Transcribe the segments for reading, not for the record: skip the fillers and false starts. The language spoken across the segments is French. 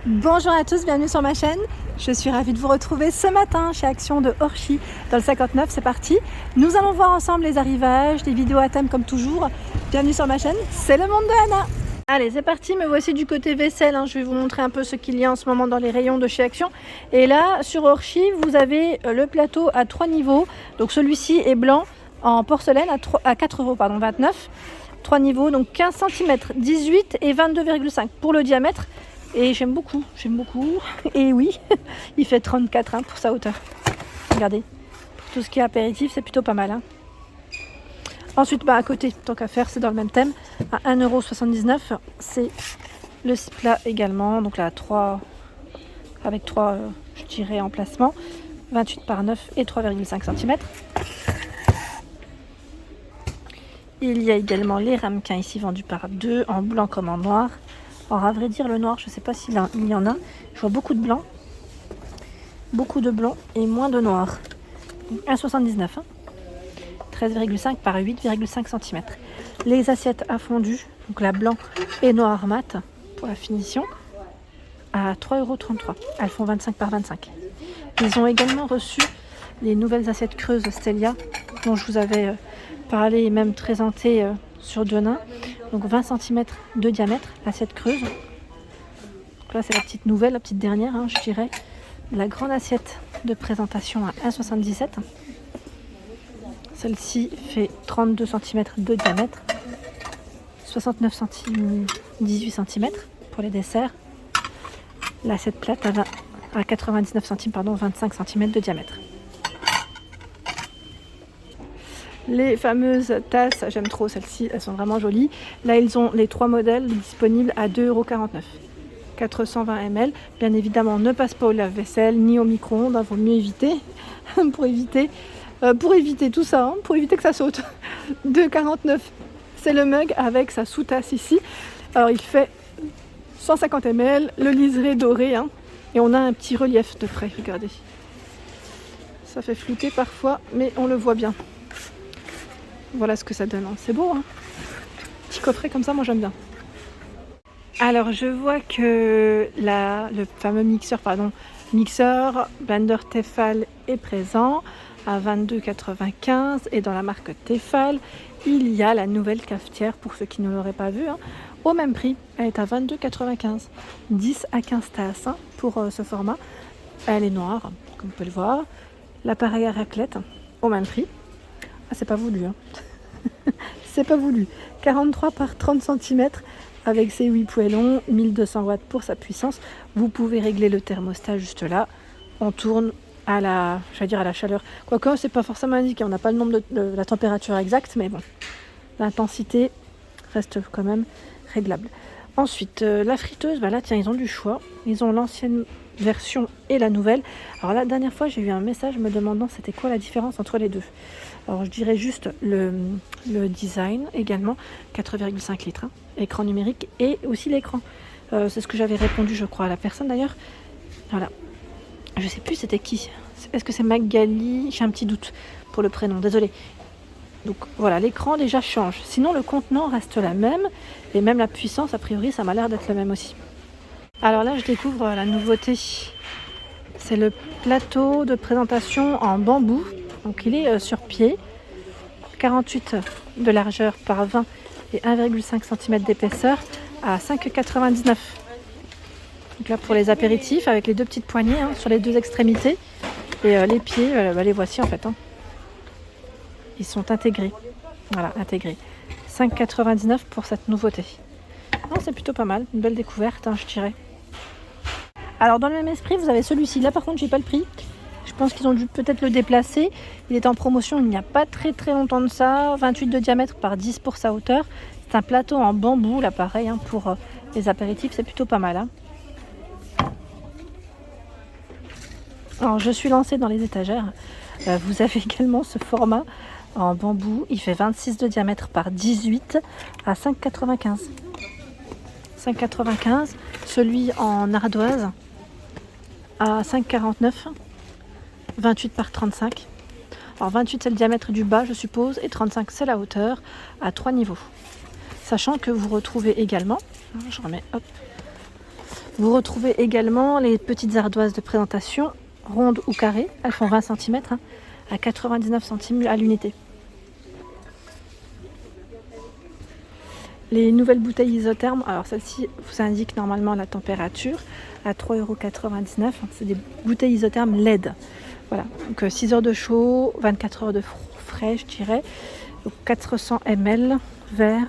Bonjour à tous, bienvenue sur ma chaîne. Je suis ravie de vous retrouver ce matin chez Action de Orchy dans le 59, c'est parti. Nous allons voir ensemble les arrivages, des vidéos à thème comme toujours. Bienvenue sur ma chaîne, c'est le monde de Anna. Allez, c'est parti, me voici du côté vaisselle. Je vais vous montrer un peu ce qu'il y a en ce moment dans les rayons de chez Action. Et là, sur Orchy, vous avez le plateau à 3 niveaux. Donc celui-ci est blanc en porcelaine à 4,29 €. 3 niveaux, donc 15 cm, 18 et 22,5 pour le diamètre. Et j'aime beaucoup. Et oui, il fait 34 pour sa hauteur. Regardez, pour tout ce qui est apéritif, c'est plutôt pas mal. Ensuite, à côté, tant qu'à faire, c'est dans le même thème. À 1,79 €, c'est le plat également. Donc là, avec 3, je dirais, emplacements. 28 par 9 et 3,5 cm. Il y a également les ramequins ici vendus par 2 en blanc comme en noir. Alors à vrai dire le noir je ne sais pas s'il y en a. Je vois beaucoup de blanc et moins de noir. 1,79 €, 13,5 par 8,5 cm. Les assiettes à fondu, donc la blanc et noir mat pour la finition, à 3,33 €. Elles font 25 par 25. Ils ont également reçu les nouvelles assiettes creuses Stelia dont je vous avais parlé et même présenté sur Denain. Donc 20 cm de diamètre, assiette creuse. Donc là c'est la petite nouvelle, la petite dernière, je dirais. La grande assiette de présentation à 1,77 €. Celle-ci fait 32 cm de diamètre, 69 cm, 18 cm pour les desserts. L'assiette plate à 99 cm, 25 cm de diamètre. Les fameuses tasses, j'aime trop celles-ci, elles sont vraiment jolies. Là, ils ont les 3 modèles disponibles à 2,49 €. 420 ml. Bien évidemment, ne passe pas au lave-vaisselle ni au micro-ondes. Vaut mieux éviter pour éviter tout ça, pour éviter que ça saute. 2,49 €. C'est le mug avec sa sous-tasse ici. Alors, il fait 150 ml, le liseré doré. Et on a un petit relief de près, regardez. Ça fait flouter parfois, mais on le voit bien. Voilà ce que ça donne, c'est beau, Petit coffret comme ça, moi j'aime bien. Alors je vois que le fameux mixeur blender Tefal est présent à 22,95 € et dans la marque Tefal, il y a la nouvelle cafetière pour ceux qui ne l'auraient pas vu, au même prix. Elle est à 22,95 €, 10 à 15 tasses pour ce format. Elle est noire, comme vous pouvez le voir. L'appareil à raclette, au même prix. Ah, c'est pas voulu, c'est pas voulu. 43 par 30 cm avec ses 8 poêlons, 1200 watts pour sa puissance. Vous pouvez régler le thermostat juste là. On tourne à la chaleur. Quoique, c'est pas forcément indiqué. On n'a pas le nombre de la température exacte, mais bon, l'intensité reste quand même réglable. Ensuite, la friteuse, là, tiens, ils ont du choix. Ils ont l'ancienne version et la nouvelle. Alors la dernière fois, j'ai eu un message me demandant c'était quoi la différence entre les deux. Alors je dirais juste le design également, 4,5 litres, écran numérique et aussi l'écran. C'est ce que j'avais répondu, je crois, à la personne d'ailleurs. Voilà. Je sais plus c'était qui. Est-ce que c'est Magali? J'ai un petit doute pour le prénom, désolé. Donc voilà, l'écran déjà change. Sinon le contenant reste la même et même la puissance, a priori, ça m'a l'air d'être le même aussi. Alors là, je découvre la nouveauté. C'est le plateau de présentation en bambou. Donc il est sur pied. 48 de largeur par 20 et 1,5 cm d'épaisseur à 5,99 €. Donc là pour les apéritifs avec les 2 petites poignées sur les 2 extrémités. Et les pieds, les voici en fait. Ils sont intégrés. Voilà, intégrés. 5,99 € pour cette nouveauté. Non, c'est plutôt pas mal. Une belle découverte, je dirais. Alors dans le même esprit, vous avez celui-ci. Là par contre, j'ai pas le prix. Je pense qu'ils ont dû peut-être le déplacer. Il est en promotion il n'y a pas très longtemps de ça. 28 de diamètre par 10 pour sa hauteur. C'est un plateau en bambou, là pareil, pour les apéritifs. C'est plutôt pas mal. Alors je suis lancée dans les étagères. Vous avez également ce format en bambou. Il fait 26 de diamètre par 18 à 5,95 €. 5,95 €. Celui en ardoise à 5,49 €. 28 par 35. Alors 28 c'est le diamètre du bas je suppose et 35 c'est la hauteur à 3 niveaux. Sachant que vous retrouvez également, je remets, Vous retrouvez également les petites ardoises de présentation, rondes ou carrées. Elles font 20 cm à 99 centimes à l'unité. Les nouvelles bouteilles isothermes, alors celle-ci vous indique normalement la température à 3,99 €. C'est des bouteilles isothermes LED. Voilà, donc 6 heures de chaud, 24 heures de frais, je dirais. Donc 400 ml, vert,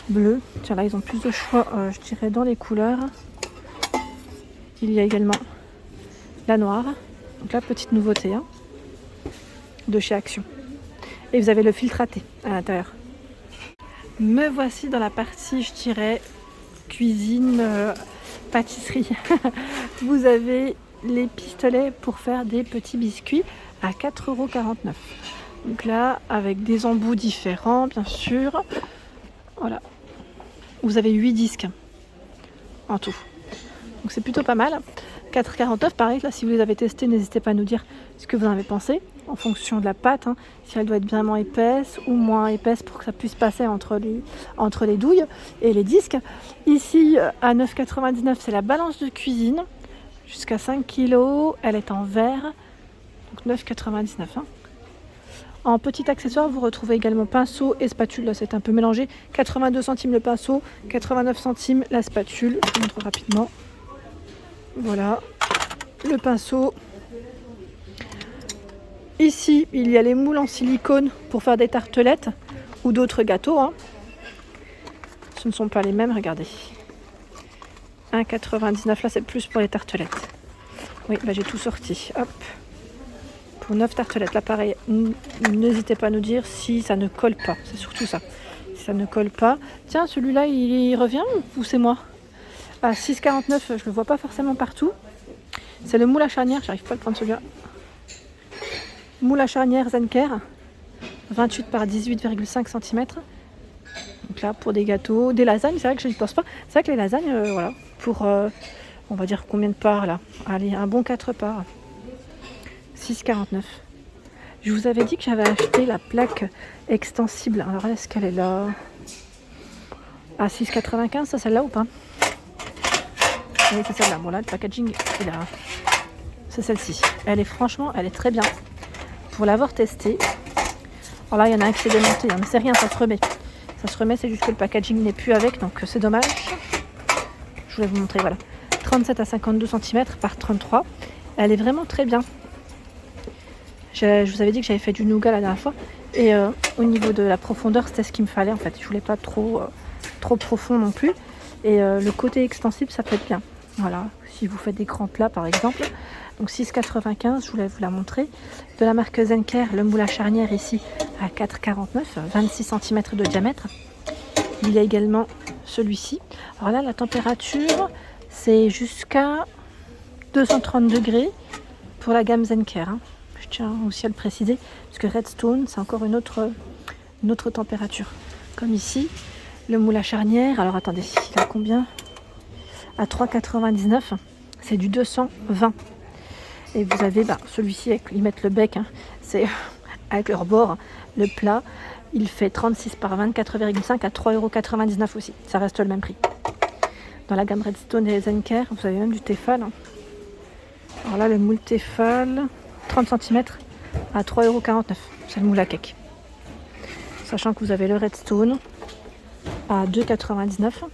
bleu. Tiens, là, ils ont plus de choix, je dirais, dans les couleurs. Il y a également la noire. Donc la petite nouveauté de chez Action. Et vous avez le filtraté à l'intérieur. Me voici dans la partie, je dirais, cuisine, pâtisserie. Vous avez les pistolets pour faire des petits biscuits à 4,49 €. Donc là, avec des embouts différents, bien sûr. Voilà. Vous avez 8 disques en tout. Donc c'est plutôt pas mal. 4,49 €, pareil, là, si vous les avez testés, n'hésitez pas à nous dire ce que vous en avez pensé, en fonction de la pâte, si elle doit être vraiment épaisse ou moins épaisse pour que ça puisse passer entre les douilles et les disques. Ici, à 9,99 €, c'est la balance de cuisine, jusqu'à 5 kg, elle est en verre, donc 9,99 €. En petit accessoire, vous retrouvez également pinceau et spatule, là c'est un peu mélangé, 82 centimes le pinceau, 89 centimes la spatule, je vous montre rapidement. Voilà, le pinceau. Ici, il y a les moules en silicone pour faire des tartelettes ou d'autres gâteaux. Ce ne sont pas les mêmes, regardez. 1,99 €, là c'est plus pour les tartelettes. Oui, là j'ai tout sorti. Hop. Pour 9 tartelettes, là pareil, n'hésitez pas à nous dire si ça ne colle pas. C'est surtout ça. Si ça ne colle pas. Tiens, celui-là, il revient ou c'est moi? À 6,49 €, je le vois pas forcément partout. C'est le moule à charnière, j'arrive pas à le prendre celui-là. Moule à charnière Zenker, 28 par 18,5 cm. Donc là, pour des gâteaux, des lasagnes, c'est vrai que je n'y pense pas. C'est vrai que les lasagnes, voilà, pour, on va dire combien de parts là? Allez, un bon 4 parts. 6,49 €. Je vous avais dit que j'avais acheté la plaque extensible. Alors, est-ce qu'elle est là? À 6,95 €, ça, celle-là ou pas? Oui, c'est celle-là. Bon, là, le packaging est là. C'est celle-ci. Elle est très bien. Pour l'avoir testée. Alors là, il y en a un qui s'est démonté, mais c'est rien, ça se remet. Ça se remet, c'est juste que le packaging n'est plus avec, donc c'est dommage. Je voulais vous montrer, voilà. 37 à 52 cm par 33. Elle est vraiment très bien. Je vous avais dit que j'avais fait du nougat la dernière fois. Et au niveau de la profondeur, c'était ce qu'il me fallait en fait. Je voulais pas trop profond non plus. Et le côté extensible, ça peut être bien. Voilà, si vous faites des grands plats par exemple. Donc 6,95 €, je voulais vous la montrer. De la marque Zenker, le moule à charnière ici à 4,49 €, 26 cm de diamètre. Il y a également celui-ci. Alors là, la température, c'est jusqu'à 230 degrés pour la gamme Zenker. Je tiens aussi à le préciser, parce que Redstone, c'est encore une autre température. Comme ici, le moule à charnière, alors attendez, il a combien? À 3,99 €, c'est du 220. Et vous avez celui-ci, ils mettent le bec, c'est avec leur bord, le plat, il fait 36 par 24,5 à 3,99 € aussi. Ça reste le même prix. Dans la gamme Redstone et Zenker, vous avez même du Tefal. Alors là, le moule Tefal, 30 cm à 3,49 €. C'est le moule à cake. Sachant que vous avez le Redstone à 2,99 €.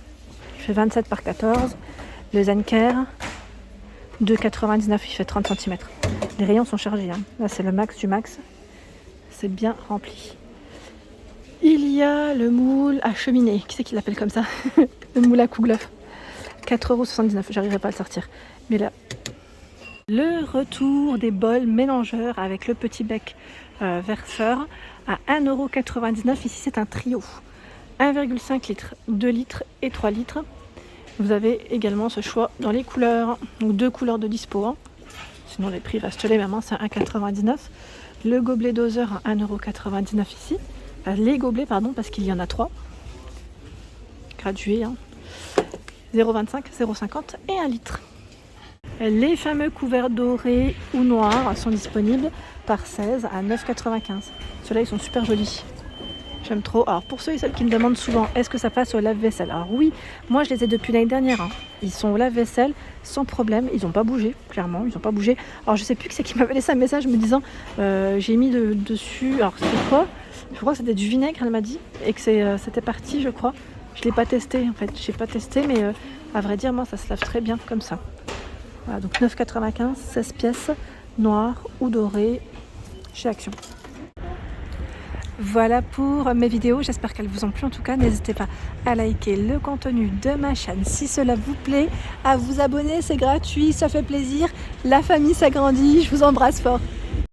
Il fait 27 par 14. Le Zenker, 2,99 €, il fait 30 cm. Les rayons sont chargés. Là, c'est le max du max. C'est bien rempli. Il y a le moule à cheminée. Qui c'est qui l'appelle comme ça? Le moule à Kouglof. 4,79 €. J'arriverai pas à le sortir. Mais là, le retour des bols mélangeurs avec le petit bec verseur à 1,99 €. Ici, c'est un trio. 1,5 litres, 2 litres et 3 litres. Vous avez également ce choix dans les couleurs, donc 2 couleurs de dispo. Sinon les prix restent les mêmes, c'est à 1,99 €. Le gobelet doseur à 1,99 € ici. Les gobelets, pardon, parce qu'il y en a 3. Gradués. 0,25, 0,50 et 1 litre. Les fameux couverts dorés ou noirs sont disponibles par 16 à 9,95 €. Ceux-là, ils sont super jolis. J'aime trop. Alors pour ceux et celles qui me demandent souvent, est-ce que ça passe au lave-vaisselle? Alors oui, moi je les ai depuis l'année dernière. Hein. Ils sont au lave-vaisselle sans problème. Ils n'ont pas bougé, clairement. Ils n'ont pas bougé. Alors je sais plus qui c'est qui m'avait laissé un message me disant, j'ai mis dessus. Alors c'était quoi? Je crois que c'était du vinaigre, elle m'a dit, et que c'était parti, je crois. Je l'ai pas testé en fait. J'ai pas testé, mais à vrai dire, moi ça se lave très bien comme ça. Voilà, donc 9,95, 16 pièces, noir ou doré, chez Action. Voilà pour mes vidéos, j'espère qu'elles vous ont plu. En tout cas, n'hésitez pas à liker le contenu de ma chaîne si cela vous plaît, à vous abonner, c'est gratuit, ça fait plaisir, la famille s'agrandit, je vous embrasse fort.